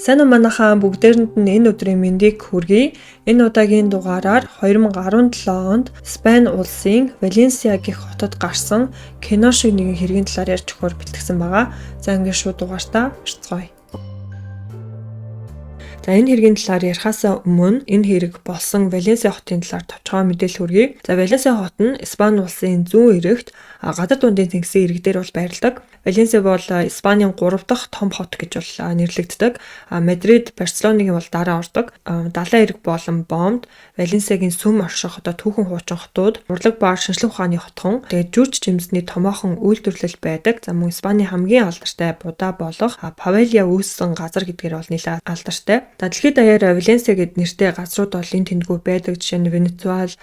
Сайн уу манайхаа бүгдээрэнд нь энэ өдрийн мэндийг хүргэе. Энэ удаагийн дугаараар 2017 онд Спань улсын Валенсиа гэх хотод гарсан кино шиг нэгэн хэргийн талаар ярьж өгөхөөр бэлтгэсэн байгаа. За ингээд шууд дугаартаа орцгоё. За энэ хэргийн талаар ярихаас өмнө энэ хэрэг болсон Валенсиа хотын талаар товчхон мэдээлэл хүргэе. За Валенсиа хот нь Испани улсын зүүн эрэгт гадар дундын тэнгисийн ирэг дээр бол байрладаг. Валенсиа бол Испанийн 3 дахь том хот гэж бол нэрлэгддэг. Мадрид, Барселонагийн бол дараа ордог. Далайн эрэг болон Бомд, Валенсиагийн сүм орших одоо түүхэн хуучин хотууд, урлаг баар шинжлэх ухааны хотхон, тэгээд жүрч жимсний томоохон үйлдвэрлэл байдаг. За мөн Испаний хамгийн алдартай будаа болох Павелия үүссэн газар гэдгээр бол нэлээд алдартай. За дэлхийд даяар Валенсиа гэд нэртэй газрууд бол энэ тэндгүү байдаг. Жишээ нь Венецуэл,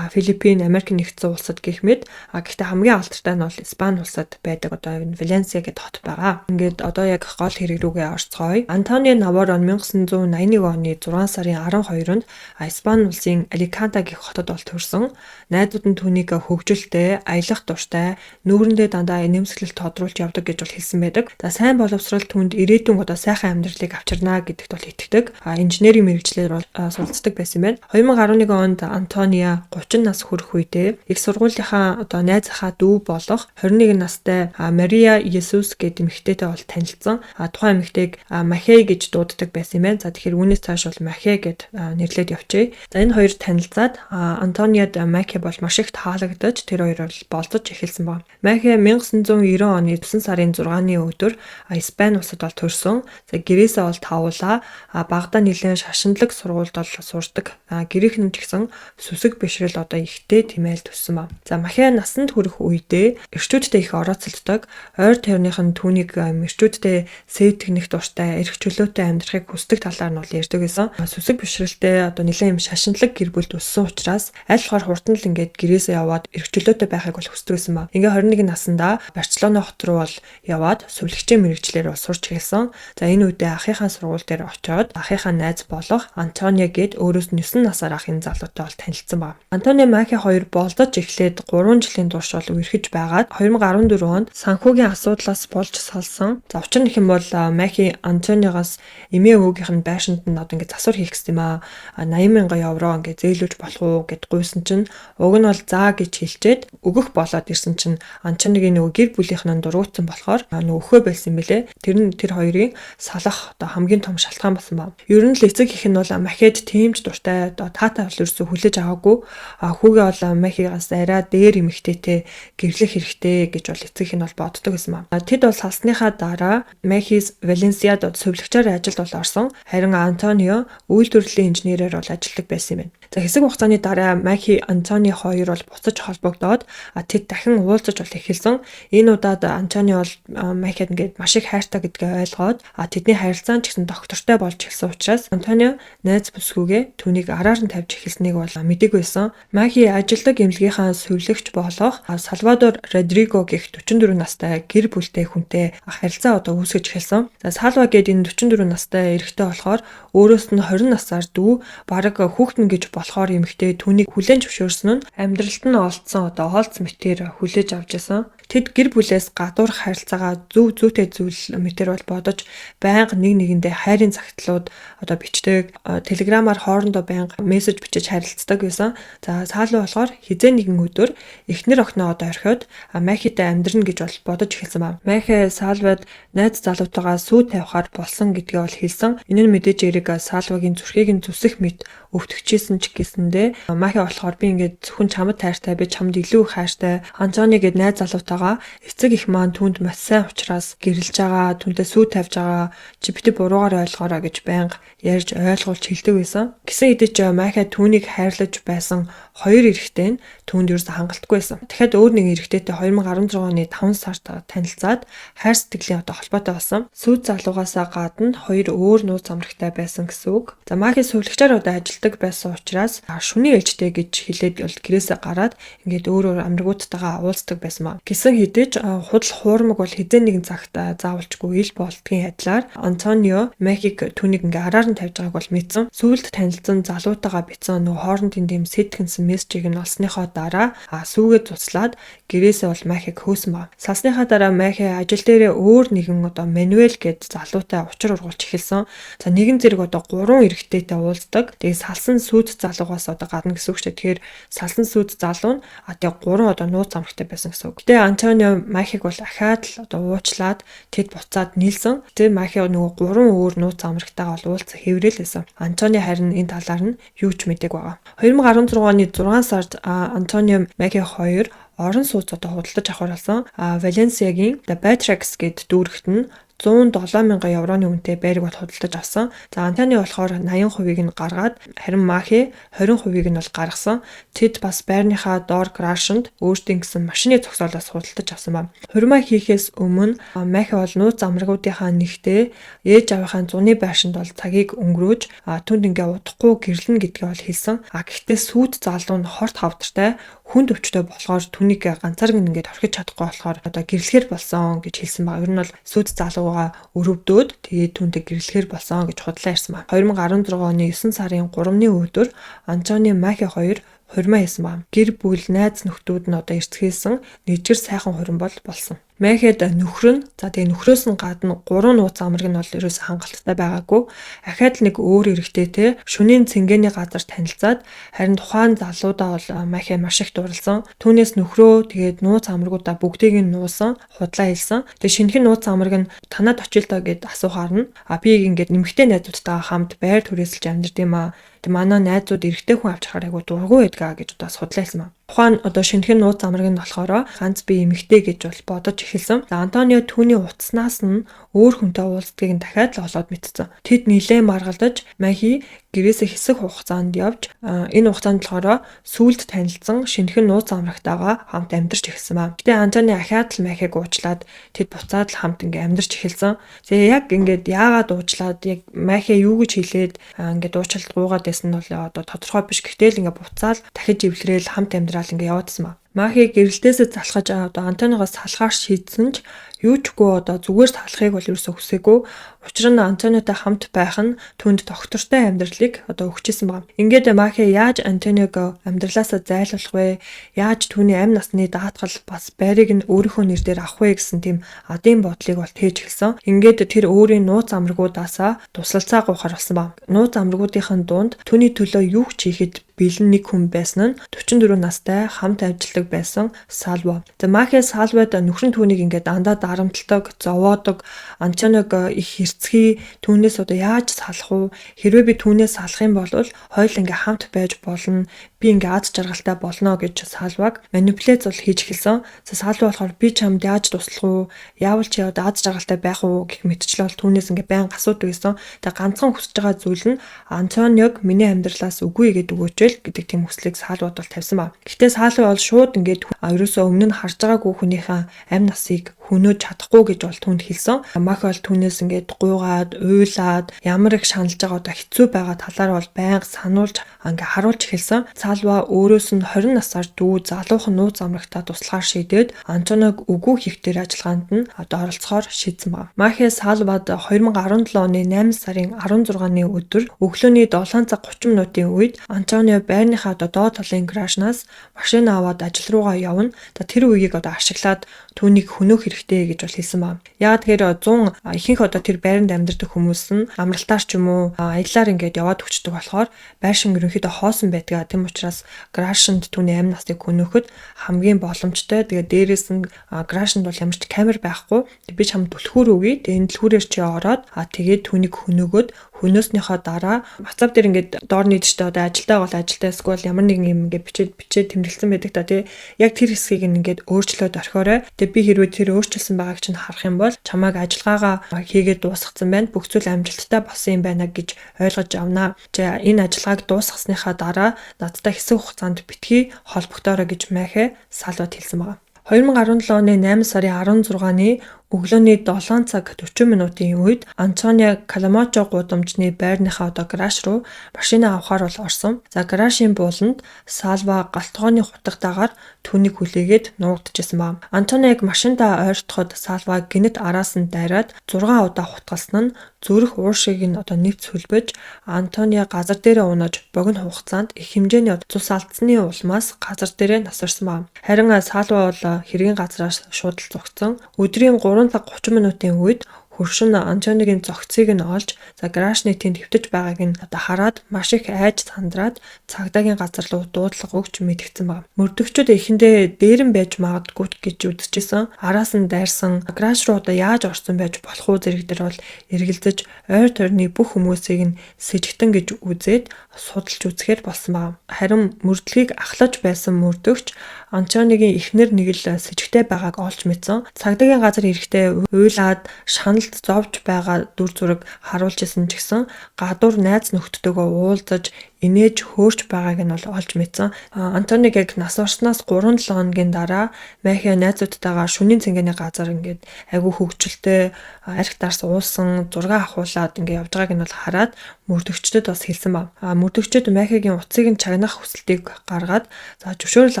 Филиппин, Америк нэгдсэн улсад гэх мэт. Гэхдээ хамгийн алдартай нь бол Испани улсад байдаг одоо Валенсиа гэд хот байгаа. Ингээд одоо яг гол хэрэг рүүгээ орцгоё. Антонио Наваро 1981 оны 6 сарын 12-нд Испани улсын Аликанта гэх хотод бол төрсөн. Найзууд нь түүнийг хөгжилтэй, аялах дуртай, нүүрэндээ дандаа нэмсгэлэл тодруулж явдаг гэж бол хэлсэн байдаг. За сайн боловсрол түнд ирээдүйн одоо сайхан амьдралыг авчирнаа гэдэгт бол итгэдэг. Инженерийн мэргэжлээр бол суралцдаг байсан байна. 2011 онд Антонио 30 нас хүрэх үедээ их сургуулийнхаа одоо найзынхаа дүү болох 21 настай Мария Есүс гэдэг эмэгтэйтэй бол танилцсан. Тухайн эмэгтэйг Махей гэж дууддаг байсан юм байна. За тэгэхээр үүнээс цааш бол Махей гэд нэрлээд явжээ. За энэ хоёр танилцаад Антониод Махей бол маш их таалагдаж тэр хоёр бол болцож эхэлсэн байна. Махей 1990 оны 9 сарын 6-ны өдөр Испани улсад бол төрсөн. За гэрээсээ бол тавуулаа. Багада нэлээд шашинлаг сургуульд бол сурдаг. Гэрийнх нь ч гэсэн сүсэг бишрэл одоо ихтэй тэмээл төссөн ба. За Махей насанд хүрэх үедээ эрчүүдтэй их орооцолдог. Ойр тойрных нь түүнийг эрчүүдтэй сэтгнэх дуртай, эрх чөлөөтэй амьдрахыг хүсдэг талаар нь бол ярьдаг байсан. Сүсэг бишрэлтэй одоо нэлээд юм шашинлаг гэр бүл төссөн учраас аль болохоор хурдан л ингээд гэрээсээ яваад эрх чөлөөтэй байхыг бол хүсдэг байсан ба. Ингээ 21 наснда Барселона хот руу бол яваад сүлэгчийн мэргэжлэр бол сурч эхэлсэн. За энэ үедээ ахыхаа сургууль дээр очоод ахыхаа найз болох Антонио гээд өөрөөс 9 насаар ахын залуутай бол танилцсан ба. Антонио Махей хоёр болдож эхлээд 3 жилийн турш бол үерхэж байгаад 2014 онд санхүүгийн асуудлаас болж салсан. За учир нь хэм бол Махей Антониогоос эмээ өвгийнх нь байшинд нь одоо ингээд засвар хийх гэсэн юм аа. 80,000 евро ингээд зээлүүлж болох уу гэд гуйсан чинь уг нь бол заа гэж хэлчихэд өгөх болоод ирсэн чинь Антониогийн нөгөө гэр бүлийнх нь дургуутсан болохоор нөгөө өхөө байсан юм билэ. Тэр хоёрын салах одоо хамгийн том шалтгаан болсон ба. Ер нь л эцэг их нь бол Махейд тэмж дуртай одоо таатай бол ерөөсө хүлээж аваагүй. Хүүгээ бол Махейгаас арай дээр эмэгтэйтэй гэрлэх хэрэгтэй гэж бол эцэг их нь бол боддог байсан ба. Тэд бол салсныхаа дараа Махейс Валенсиад сувлагчаар ажилд бол орсон. Харин Антонио үйлдвэрлэлийн инженерээр бол ажилладаг байсан юм байна. За хэсэг хугацааны дараа Махей Антонио хоёр бол буцаж холбогдоод тэд дахин уулзаж бол эхэлсэн. Энэ удаад Антонио бол Махейд ингээд маш их хайртай гэдгээ ойлгоод тэдний харилцаа ч гэсэн доктортой болж эхэлсэн учраас Антонио найз бүсгүйгээ түүнийг араар нь тавьж эхэлснийг бол мэдээг байсан. Махей ажилдаг эмнэлгийнхаа сувлагч болох Салвадор Родриго гэх 44 настай гэр бүлтэй хүнтэй харилцаа одоо үүсгэж эхэлсэн. За Салва гэдэг энэ 44 настай эрэгтэй болохоор өөрөөс нь 20 насаар дүү бараг хүүхдэн гэж болохоор эмэгтэй түүнийг хүлээн зөвшөөрсөн нь амьдралд нь олдсон одоо хоолц мэтээр хүлээж авч байсан. Тэд гэр бүлээс гадуурх харилцаагаа зүйтэй зүйл мэтэр бол бодож байнга нэгэндээ хайрын загтлууд одоо бичдэг, телеграмаар хоорондоо байнга мессеж бичиж харилцдаг байсан. За Салва болохоор хизээ нэгэн өдөр эхнэр охиноо одоо орхиод Махейтэй амьдрна гэж бол бодож эхэлсэн ба. Махей Салвад найз залуутайгаа сүү тавихаар болсон гэдгээ бол хэлсэн. Энэ нь мэдээж эрэг Салвагийн зүрхийг нь зүсэх мэт өвтгчээсэн ч гэсэндээ Махей болохоор би ингээд зөвхөн чамд хайртай, би чамд илүү их хайртай. Антонио гээд найз залуутайгаа эцэг их маань түүнд маш сайн ухраас гэрэлж байгаа, түүнтэй сүү тавьж байгаа. Чи бити буруугаар ойлгоорой гэж байнга ярьж ойлгуулж хэлдэг байсан. Гэсэн хэдий ч Махей түүнийг хайрлаж байсан хоёр эрэгтэй нь түүнд ерөөсө хангалтгүй байсан. Дахиад өөр нэг эрэгтэйтэй 2016 оны 5 сард танилцаад хайр сэтгэлийн одоо холбоотой болсон. Сүйд залуугаасаа гадна хоёр өөр нууц амрагтай байсан гэсэн үг. За Махей сувлагчаар одоо ажиллаж ажилладаг байсан учраас шүний ээлжтэй гэж хэлээд бол гэрээсээ гараад ингээд өөр амрагуудтайгаа уулздаг байсан маа. Гэсэн хэдий ч худал хуурмаг бол хэзээ нэгэн цагт заавалчгүй ил болдгийн адилаар Антонио Макийг түүнийг ингээ араар нь тавьж байгааг бол мэдсэн. Сүүлд танилцсан залуутайгаа бичсэн нөгөө хоорондын дэм сэтгэнсэн мессежийг нь олсныхоо дараа сүүгээ туслаад гэрээсээ бол Макийг хөөсөн ба. Салсныхаа дараа Маки ажил дээрээ өөр нэгэн Мануэль гээд залуутай учир ургуулж эхэлсэн. За нэгэн зэрэг 3 эрэгтэйтэй уулздаг. Тэгээ салсан сүйд залуугаас гадна гэсэн үг шүү дээ. Тэгэхээр салсан сүйд залуу нь тэгээ 3 нууц амрагтай байсан гэсэн үг. Тэгээ Антонио Макийг бол ахаад л уучлаад тэд буцаад нийлсэн. Тэгээ Маки нөгөө 3 өөр нууц амрагтайгаа бол уулзах хэврэл байсан. Антонио харин энэ талаар нь юу ч мэдээг байгаа. 2016 оны 6 сард Антонио Маки 2 орон сууц худалдаж авахар болсон. Валенсиагийн The Batrax гээд дүүрэгт нь 107,000 евроны үнэтэй байрыг бол худалдаж авсан. За Антонио болохоор 80%-ийг нь гаргаад харин Маки 20%-ийг нь бол гаргасан. Тэд бас байрныхаа доор крашнд өөртөө гэсэн машины зогсоолоос худалдаж авсан байна. Хурмаа хийхээс өмнө Маки бол нууц амрагуудынхаа нэгтээ ээж авийнхаа зуны байшинд бол цагийг өнгөрөөж түнд ингээ удахгүй гэрлэнэ гэдгээ бол хэлсэн. Гэхдээ сүйд залуу нь хорт хавдартай хүнд өвчтэй болохоор түүнийг ганцаараа ингээд орхиж чадахгүй болохоор гэрлэхээр болсон гэж хэлсэн баг. Ер нь бол сүйд залуугаа өрөвдөөд тэгээд түүнтэй гэрлэхээр болсон гэж худлаа ярьсан баг. 2016 оны 9 сарын 3-ны өдөр Антонио Маки 2 хурмаа хийсэн баг. Гэр бүл найз нөхдүүд нь эрсдгэлсэн нэгжэр сайхан хурим болсон. Макид нөхөр нь тэгээ нөхрөөс нь гадна 3 нууц амраг нь бол ерөөсө хангалттай байгаагүй. Ахаад нэг өөр эрэгтэйтэй шөнийн цэнгэний газар танилцаад харин тухайн залуудаа бол Маки маш их дурлсан. Түүнээс нөхрөө тэгээд нууц амрагуудаа бүгдийг нь нуусан, худлаа хэлсэн. Тэгээ шинэхэн нууц амраг нь танад очилтоо гэд асуухаар нь би ингээд нэмэгтэй найзуудтайгаа хамт байр түрээсэлж амьдард юм аа. Тэг манай найзууд эрэгтэй хүн авч харахаар айгу дургуй байдгаа гэж судлаалсан ба. Тухайн шинэхэн нууц амраг нь болохоор ганц би эмэгтэй гэж бол бодож эхэлсэн. Антонио түүний утаснаас нь өөр хүнтэй уулздгийг нь дахиад л олоод мэдсэн. Тэд нилээн маргалдаж Маки гэрээсээ хэсэг хугацаанд явж энэ хугацаанд болохоор сүүлд танилцсан шинэхэн нууц амрагтайгаа хамт амьдарч эхэлсэн ба. Гэтэ Антонио ахаад л Макиг уучлаад тэд буцаад л хамт амьдарч эхэлсэн. Тэгээ яг ингээд яагаад уучлаад яг Маки юу гэж хэлээд ингээд уучлалт гуугаад байсан нь бол тодорхой биш. Гэтэл ингээд буцаал дахиж эвлэрээл хамт амьдрал ингээд яваадсан ба. Маки гэрэлтээсээ залхаж Антониогоос салхаар шийдсэн ч юу чгүй зүгээр салахыг бол ерөөсөө хүсээгүй. Учир нь Антониотой хамт байх нь түүнд доктортой амьдралыг өгчээсэн байна. Ингээд Маки яаж Антониог амьдралаасаа зайлуулах вэ? Яаж түүний амь насны даатгал бас байрыг нь өөрийнхөө нэрээр авах вэ гэсэн тийм адын бодлыг бол тээж эхэлсэн. Ингээд тэр өөрийн нууц амрагуудаасаа тусалцаа гоохор болсон байна. Нууц амрагуудынхаа дунд түүний төлөө юу ч хийхэд бэлэн нэг хүн байсан нь 44 настай хамт ажилладаг байсан Салва. Тэгээ Маки Салвад нөхрөн түүнийг ингээд дандаа дарамтлагдаг, зовоодог, Антониог их хэрцгий, түүнээс яаж салах уу? Хэрвээ би түүнээс салах юм бол хоёул ингээд хамт байж болно. Би ингээд аз жаргалтай болно гэж Салваг манипуляц хийж эхэлсэн. Салва болохоор би чамд яаж туслах уу? Яавал чи аз жаргалтай байх уу гэх мэтчлээ бол түүнээс ингээд байнга асуудаг байсан. Тэгээ ганцхан хүсэж байгаа зүйл нь Антониог миний амьдралаас үгүй гэдэг өгөөч гэдэг тийм хүслийг Салвад бол тавьсан ба. Гэхдээ Салва бол шууд ингээд ерөөсөө өмнө нь харж байгаагүй хүнийхээ амь насыг хөнөөж чадахгүй гэж бол түүнд хэлсэн. Маки бол түүнээс ингээд гуйгаад, уйлаад, ямар их шаналж байгаа хэцүү байгаа талаар бол байнга сануулж ингээд харуулж эхэлсэн. Салва өөрөөс нь 20 насаар дүү залуухан нууц амрагтаа туслахаар шийдээд Антониог үгүй хийх дээр ажиллагаанд нь оролцохоор шийдсэн байна. Маки Салвад 2017 оны 8 сарын 16-ны өдөр өглөөний 7 цаг 30 минутын үед Антонио байрныхаа доод талын крашнаас машин аваад ажил руугаа явна. Тэр үеийг ашиглаад түүнийг хөнөөх хэрэгтэй гэж бол хэлсэн байна. Яг тэгэхээр 100 ихэнх тэр байранд амьдардаг хүмүүс нь амралтаар ч юм уу аяллаар ингээд яваад өчтдөг болохоор байшин ерөнхийдөө хоосон байдаг. Тэм учраас крашнд түүний амь насныг хөнөөхөд хамгийн боломжтой. Тэгээ дээрээс нь крашнд бол ямар ч камер байхгүй. Би чамд түлхүүр өгье. Тэгээ энэ түлхүүрээр чи ороод тэгээд түүнийг хөнөөгөөд хөнөөснийхөө дараа WhatsApp дээр ингээд доор нийтжтэй ажилтаа бол ажилтаа эсвэл ямар нэгэн юм ингээд бичээд тэмдэглэсэн байдаг та тий. Яг тэр хэсгийг ингээд өөрчлөөд орхиорой. Тэгээ би хэрвээ тэр өөрчилсөн байгааг чинь харах юм бол чамайг ажиллагаагаа хийгээд дуусгацсан байна. Бүх зүйл амжилттай болсон юм байна гэж ойлгож авнаа. За энэ ажиллагааг дуусгасныхаа дараа надтай хэсэг хугацаанд битгий холбогдоорой гэж Маки Салвад хэлсэн байна. 2017 оны 8 сарын 16-ны Өглөөний 7 цаг 40 минутын үед Антонио Каламачо гудамжны байрныхаа гараж руу машинаа авахаар бол орсон. За гаражийн бууланд Салва галтгооны хутагтаагаар түүнийг хүлээгээд нуугдчихсан байна. Антониог машиндаа ойртоход Салва гинэт араас нь дайраад 6 удаа хутгалсан нь зүрх уушиг нь нэвц хөлбөж Антонио газар дээрээ унаж богино хугацаанд их хэмжээний цус алдсны улмаас газар дээрээ насварсан байна. Харин Салва бол хэргийн газраас шууд л зогцсон. Өдрийн 3 цаг 30 минутын үед хөршин Антонигийн зогцыг нь олж гаражны тэнд хэвтэж байгааг нь хараад маш их айж сандраад цагдаагийн газар руу дуудлага өгч мэдгдсэн байна. Мөрдөгчд эхэндээ дээрэн байж магадгүй гэж үзчихсэн. Араас нь дайрсан гараж руу яаж орсон байж болох уу зэрэг дээр бол эргэлзэж ойр тойрны бүх хүмүүсийг нь сэжигтэн гэж үзээд судалж үзэхээр болсон байна. Харин мөрдлөгийг ахлаж байсан мөрдөгч Антонигийн эхнэр нэг л сэжигтэй байгааг олж мэдсэн. Цагдаагийн газар ирэхдээ уйлаад шаналд зовж байгаа дүр зураг харуулж исэн ч гэсэн гадуур найз нөхдөдөө уулзаж инээж хөөрч байгааг нь бол олж мэдсэн. Антоник яг нас орсноос 3-7 хоногийн дараа Махиа найзуудтайгаа шөнийн цэнгэний газар ингээд айгүй хөвгчлөлтэй арх дарс уусан зураг авахуулаад ингээд явж байгааг нь бол хараад мөрдөгчдөд бас хэлсэн ба. Мөрдөгчд Махиагийн утсыг нь чагнах хүсэлтийг гаргаад зөвшөөрөл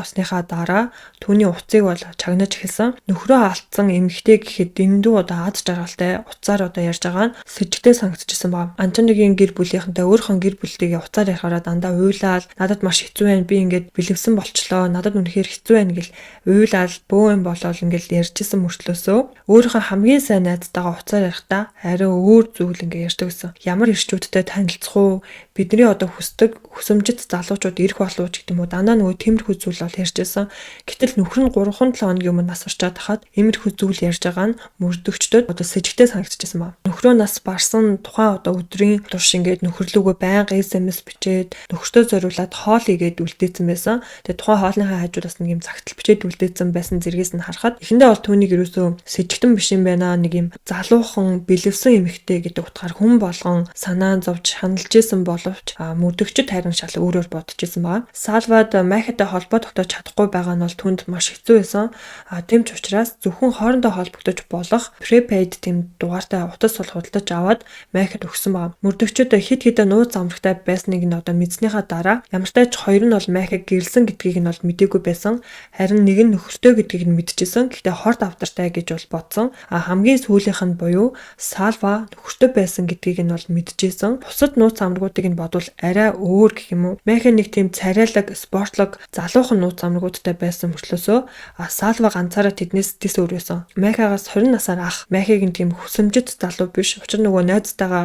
авсныхаа дараа түүний утсыг бол чагнаж эхэлсэн. Нөхрөө алдсан эмэгтэй гэхэд дэндүү аз жаргалтай утсаар ярьж байгаа нь сэжигтэй санагдчихсан ба. Антонигийн гэр бүлийнхэнтэй өөрийнхөө гэр бүлтэйгээ утсаар ярихаараа дандаа уйлаад надад маш хэцүү байна. Би ингээд бэлэвсэн болчлоо. Надад үнэхээр хэцүү байна гэл уйлаад бөөн болол ингээд ярьжсэн мөртлөөсөө өөрийнхөө хамгийн сайн найзтайгаа утсаар ярихдаа арай өөр зүйл ингээд ярьдаг гэсэн. Ямар ирчүүдтэй танилцах уу? Бидний хүсдэг хүсэмжит залуучууд ирэх болов уу гэдэг юм уу? Дандаа нөгөө тиймэрхүү зүйл бол ярьжсэн. Гэтэл нөхөр нь 3-7 хоногийн өмнө нас орчаад хахад иймэрхүү зүйл ярьж байгаа нь мөрдөгчдөд сэжигтэй санагдчихсан ба. Нөхрөө нас барсан тухайн өдрийн турш ингээд нөхөрлөгөө байнга SMS бичээд нөхөртөө зориулаад хоол игээд үлдээсэн байсан. Тэгээ тухайн хоолныхаа хажуудаас нэг юм загтал бичээд үлдээсэн байсан зэргээс нь харахад эхэндээ бол түүнийг ерөөсөө сэжигтэн биш юм байна. Нэг юм залуухан бэлэвсэн эмэгтэй гэдэг утгаар хүн болгон санаа зовж шаналж исэн боловч мөрдөгчд харин шал өөрөөр бодож исэн ба. Салвад Махиатай холбоо тогтоож чадахгүй байгаа нь бол түнд маш хэцүү байсан. Тийм ч учраас зөвхөн хоорондоо холбогдож болох prepaid тийм дугаартай утас бол худалдаж аваад Махиад өгсөн ба. Мөрдөгчд хит хитэ нууц амрагтай байсныг нь мэдснийхаа дараа ямартай ч хоёр нь бол Махиаг гэрэлсэн гэдгийг нь бол мдээгүй байсан. Харин нэг нь нөхөртэй гэдгийг нь мэдчихсэн. Гэхдээ хорт авдартай гэж бол бодсон. Хамгийн сүүлийнх нь буюу Салва нөхөртэй байсан гэдгийг нь бол мэдчихсэн. Бусад нууц амрагуудыг нь бодвол арай өөр гэх юм уу. Махиа нэг тийм царайлаг, спортлог, залуухан нууц амрагуудтай байсан мөртлөөсөө Салва ганцаараа тэднээс дэс өөрөөсөн. Махиагаас 20 насаар ах. Махиг нь тийм хүсэмжит залуу биш. Учир нь нөгөө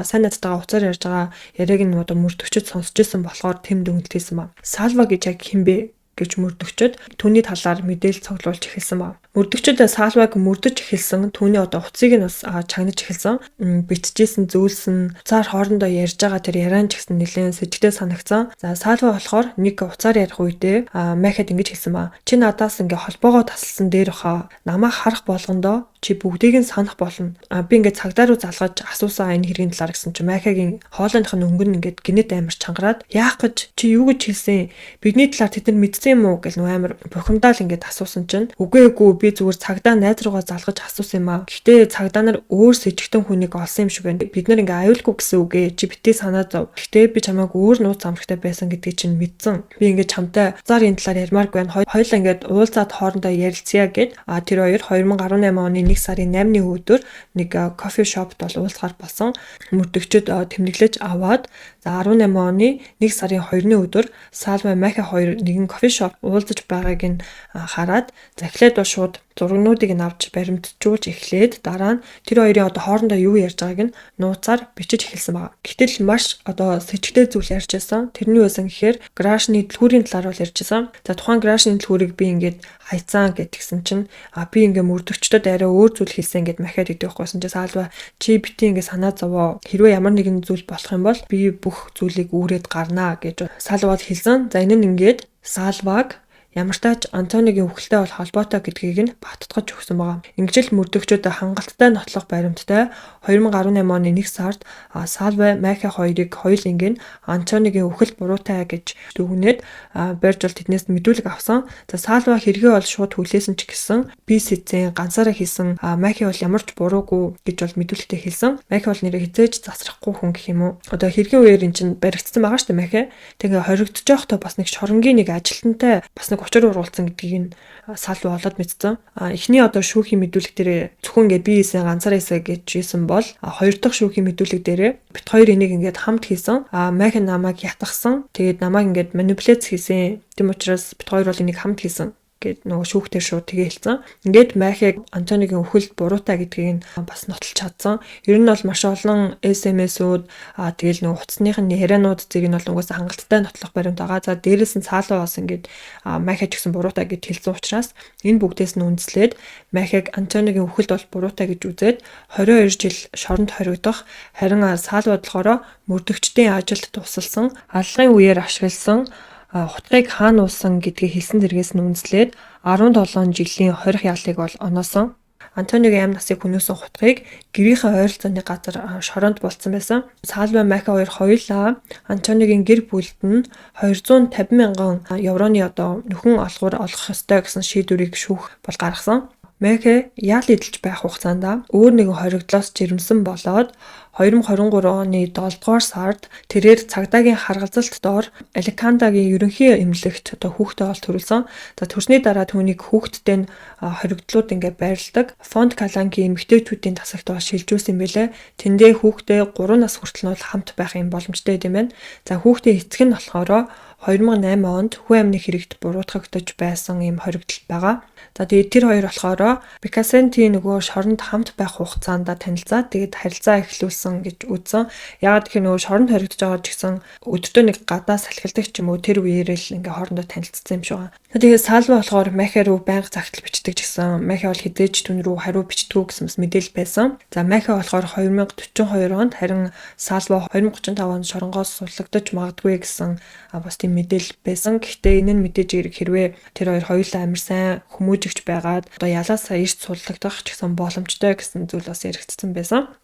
сайн найзтайгаа уцаар ярьж байгаа яриаг нь мөрдөгчд сонсч ирсэн болохоор тэм дүнэлтсэн ба. Салва гэж яг хэн бэ гэж мөрдөгчд түүний талаар мэдээлэл цуглуулж эхэлсэн ба. Мөрдөгчд Салваг мөрдөж эхэлсэн. Түүний утсыг нь бас чагнаж эхэлсэн. Биччихсэн зүйлсэн уцаар хоорондоо ярьж байгаа тэр яриан ч гэсэн нэлээд сэжигтэй санагцсан. За Салва болохоор нэг уцаар ярих үедээ Махиад ингэж хэлсэн ба. Чи надаас ингээ холбоогоо тасалсан дээр хаа намайг харах болгондоо чи бүгдийг нь санах болно. Би ингээд цагдаа руу залгаж асуусан энэ хэргийн талаар гэсэн чи Махиагийн хоолойных нь өнгөн ингээд гинэт амар чангараад яах гэж чи юу гэж хэлсэн? Бидний талаар тэд нар мэдсэн юм уу гэл нөө амар бухимдаал ингээд асуусан чинь үгүй би зүгээр цагдаа найз руугаа залгаж асуусан юм аа. Гэхдээ цагдаа нар өөр сэжигтэн хүнийг олсон юм шиг байна. Бид нар ингээ аюулгүй гэсэн үгээ чи битээ санаа зов. Гэхдээ би чамайг өөр нууц амрагтай байсан гэдгийг чинь мэдсэн. Би ингээ чамтай зар энэ талаар ярмааргүй байна. Хоёулаа ингээд уулзаад хоорондоо ярилцъя гэд тэр хоёр 2018 оны 1 сарын 8-ны өдөр нэг кофе шопт бол уулзахаар болсон. Мөрдөгчд тэмдэглэж аваад за 18 оны 1 сарын 2-ны өдөр Салва Махиа хоёр нэгэн кофе шоп уулзаж байгааг нь хараад захлаад бол шууд зургнуудыг нь авч баримтжуулж эхлээд дараа нь тэр хоёрын хоорондоо юу ярьж байгааг нь нууцаар бичиж эхэлсэн байна. Гэтэл маш сэжигтэй зүйл ярьж байсан. Тэрний байсан гэхээр гаражны дэлгүүрийн талаар бол ярьж байсан. За тухайн гаражны дэлгүүрийг би ингээд хайцсан гэдгсэн чинь би ингээд мөрдөгчдөд арай өөр зүйл хэлсэн гэд Махиад гэдэг байхгүйсэн чи Салва чи бити ингээд санаа зовоо. Хэрвээ ямар нэгэн зүйл болох юм бол би бүх зүйлийг үүрээд гарнаа гэж Салвад хэлсэн. За энэ нь ингээд Салваг ямар ч тач Антонигийн үхэлтэй бол холбоотой гэдгийг нь баттгаж өгсөн байгаа. Ингэж л мөрдөгчөд хангалттай нотлох баримттай 2018 оны 1 сард Салве Маки хоёрыг хоёуланг нь Антонигийн үхэл буруутай гэж дүгнээд барьж бол тэднээс мэдүүлэг авсан. За Салва хэрэгээ бол шууд хүлээсэн ч гэсэн BCC ганцаараа хийсэн Маки бол ямар ч буруугүй гэж бол мэдүүлэгтэй хэлсэн. Маки бол нэрээ хизээж засрахгүй хүн гэх юм уу. Одоо хэргийн үеэр эн чинь баригдсан байгаа шүү дээ Маки. Тэгээ хоригдож байхдаа бас нэг шоронгийн нэг ажилтнтай бас нэг учир уруулсан гэдгийг нь Салва олоод мэдсэн. Эхний одоо шүүхийн мэдүүлэг дээр зөвхөн ингээд би хийсэн ганцаараа хийсэн гэж хэлсэн бол хоёр дахь шүүхийн мэдүүлэг дээр бит хоёр энийг ингээд хамт хийсэн. Маки намайг ятгахсан. Тэгээд намайг ингээд манипуляц хийсэн. Тэм учраас бит хоёр бол энийг хамт хийсэн гэд нөгөө шүүхтэр шууд тэгээ хэлсэн. Ингээд Макиг Антонигийн үхэлд буруутай гэдгийг нь бас нотолж чадсан. Ер нь бол маш олон SMS-үүд тэгэл нөгөө утасных нь ярианууд зэрэг нь бол угаасаа хангалттай нотлох баримт байгаа. За дээрээс нь цаалаа бас ингээд Макиг ч гэсэн буруутай гэд хэлсэн учраас энэ бүгдээс нь үндэслээд Макиг Антонигийн үхэлд бол буруутай гэж үзээд 22 жил шоронд хоригдох, харин Салва болохоор мөрдөгчдийн ажилд тусалсан, аллагын үеэр ашигласан хутгийг хаана уусан гэдгийг хэлсэн дэргээс нь үндэслээд 17 жилийн хорих яалыг бол оноосон. Антонигийн амь насыг хүнөөсөн хутгийг гэрийнхээ ойролцооны газар шоронд болцсон байсан. Салва Маки хоёр хоёулаа Антонигийн гэр бүлд нь 250 мянган евроны одоо нөхөн олгоор олгох ёстой гэсэн шийдвэрийг шүүх бол гаргасан. Маки яал эдэлж байх хугацаанд өөр нэгэн хоригдлоос жирэмсэн болоод 2023 оны 7 дугаар сард тэрээр цагдаагийн харгалзалт доор Аликандагийн ерөнхий эмнэлэгт одоо хүүхдээ ол төрүүлсэн. За төрсний дараа түүнийг хүүхдтэй нь хоригдлууд ингээд байрладаг. Фонд Каланки эмэгтэйчүүдийн тасагт бол шилжүүлсэн байлээ. Тэндээ хүүхдээ 3 нас хүртэл нь хамт байх юм боломжтой юм байна. За хүүхдээ эцэг нь болохоор 2008 онд хүү амны хэрэгт буруутгагдаж байсан юм хоригдол байгаа. За тэгээд тэр хоёр болохоор Пикасенти нөгөө шоронд хамт байх хугацаанд танилцаад тэгээд харилцаа эхлүүлсэн гэж үзсэн. Яагаад гэхээр нөгөө шоронд хоригдож байгаа ч гэсэн өдөртөө нэг гадаа салхилдаг ч юм уу тэр үеэрээ л ингээ хоорондоо танилцсан юм шиг байна. Тэгээд Салва болохоор Маки руу байнга загтал бичдэг ч гэсэн Маки бол хизээж түн рүү хариу бичдэггүй гэсэн мэдээлэл байсан. За Маки болохоор 2042 онд харин Салва 2035 онд шоронгоос сурлагдаж магадгүй гэсэн бас тийм мэдээлэл байсан. Гэхдээ энэ нь мэдээж хэрвээ тэр хоёр хоёулаа амар сайн хүмүүжигч байгаад одоо ялаасаа эрт сурлагдах ч гэсэн боломжтой гэсэн зүйл бас яригдсан байсан.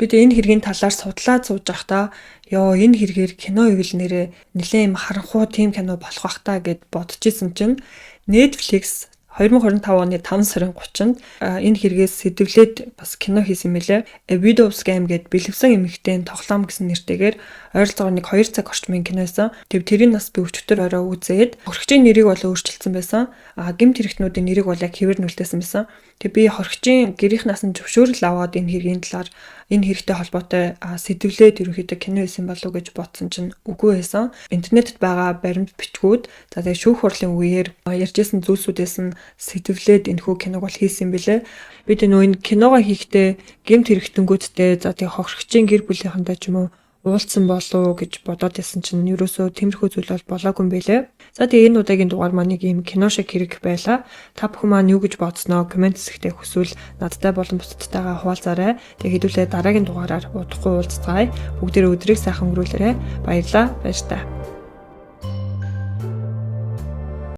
Бид энэ хэргийн талаар судлаад сууж байхдаа энэ хэрэгээр кино ивэлнэрээ нэлээд юм харанхуй тим кино болох бах та гэд бодож исэн чинь Netflix 2025 оны 5 сарын 30-нд энэ хэрэгээс сэдвлээд бас кино хийсэн мэлээ. A Widow's Game гэд бэлэвсэн эмэгтэйн тоглоом гэсэн нэртэйгээр ойролцоогоор нэг 2 цаг орчмын кино байсан. Тэрийн нас би өчтөр орой үзээд хоригчийн нэрийг бол өөрчилсөн байсан. Гэмт хэрэгтнүүдийн нэрийг бол яг хэвээр нүлдээсэн байсан. Тэг би хоригчийн гэрийнхнаас нь зөвшөөрөл аваад энэ хэргийн талаар энэ хэрэгтэй холбоотой сэдвлээд ерөнхийдөө кино хийсэн болов уу гэж бодсон чинь үгүй байсан. Интернетэд байгаа баримт бичгүүд за тэгээ шүүх хурлын үеэр ярьжсэн зүйлсүүдээс нь сэдвлээд энэхүү киног бол хийсэн бэлээ. Бид энэ киногоо хийхдээ гэмт хэрэгтэнгүүдтэй за тэгээ хоригчийн гэр бүлийнхэнтэй ч юм уу уулзсан болов гэж бодоод байсан чинь ерөөсөө тиймэрхүү зүйл бол болоогүй юм байлээ. За тэгээ энэ удаагийн дугаар маань нэг юм кино шиг хэрэг байла. Та бүхэн маань юу гэж бодсноо комент хэсэгтээ хүсвэл надтай болон бусдтайгаа хуваалцаарай. Тэгээ хэдүүлээ дараагийн дугаараар удахгүй уулзцгаая. Бүгдээрээ өдрийг сайхан өнгөрүүлээрэй. Баярлалаа. Баяр та.